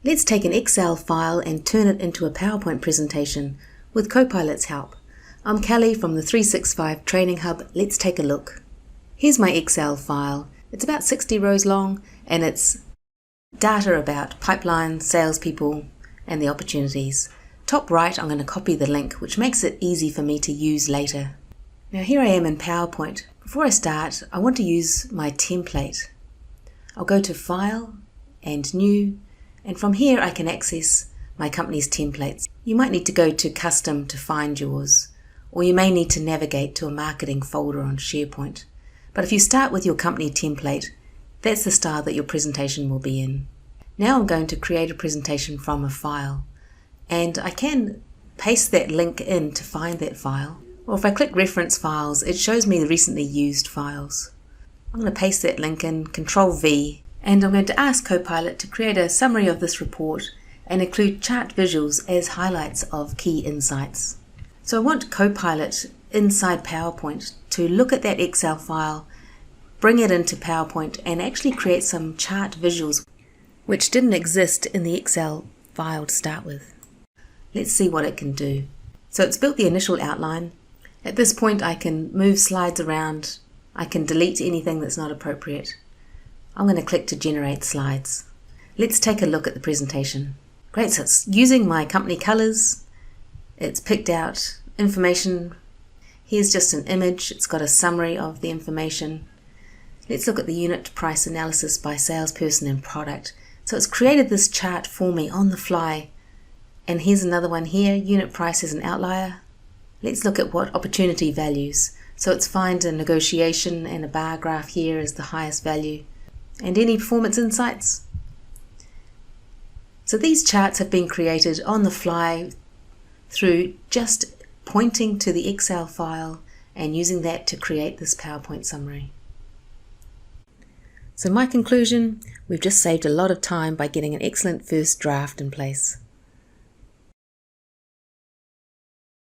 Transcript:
Let's take an Excel file and turn it into a PowerPoint presentation with Copilot's help. I'm Kelly from the 365 Training Hub. Let's take a look. Here's my Excel file. It's about 60 rows long and it's data about pipelines, salespeople and the opportunities. Top right, I'm going to copy the link, which makes it easy for me to use later. Now here I am in PowerPoint. Before I start, I want to use my template. I'll go to File and New, and from here I can access my company's templates. You might need to go to Custom to find yours, or you may need to navigate to a marketing folder on SharePoint. But if you start with your company template, that's the style that your presentation will be in. Now I'm going to create a presentation from a file, and I can paste that link in to find that file, or if I click Reference Files, it shows me the recently used files. I'm going to paste that link in, Control V, and I'm going to ask Copilot to create a summary of this report and include chart visuals as highlights of key insights. So I want Copilot inside PowerPoint to look at that Excel file, bring it into PowerPoint and actually create some chart visuals which didn't exist in the Excel file to start with. Let's see what it can do. So it's built the initial outline. At this point I can move slides around, I can delete anything that's not appropriate. I'm going to click to generate slides. Let's take a look at the presentation. Great, so it's using my company colors. It's picked out information. Here's just an image. It's got a summary of the information. Let's look at the unit price analysis by salesperson and product. So it's created this chart for me on the fly. And here's another one here. Unit price is an outlier. Let's look at what opportunity values. So it's find a negotiation and a bar graph here is the highest value. And any performance insights. So these charts have been created on the fly through just pointing to the Excel file and using that to create this PowerPoint summary. So my conclusion, we've just saved a lot of time by getting an excellent first draft in place.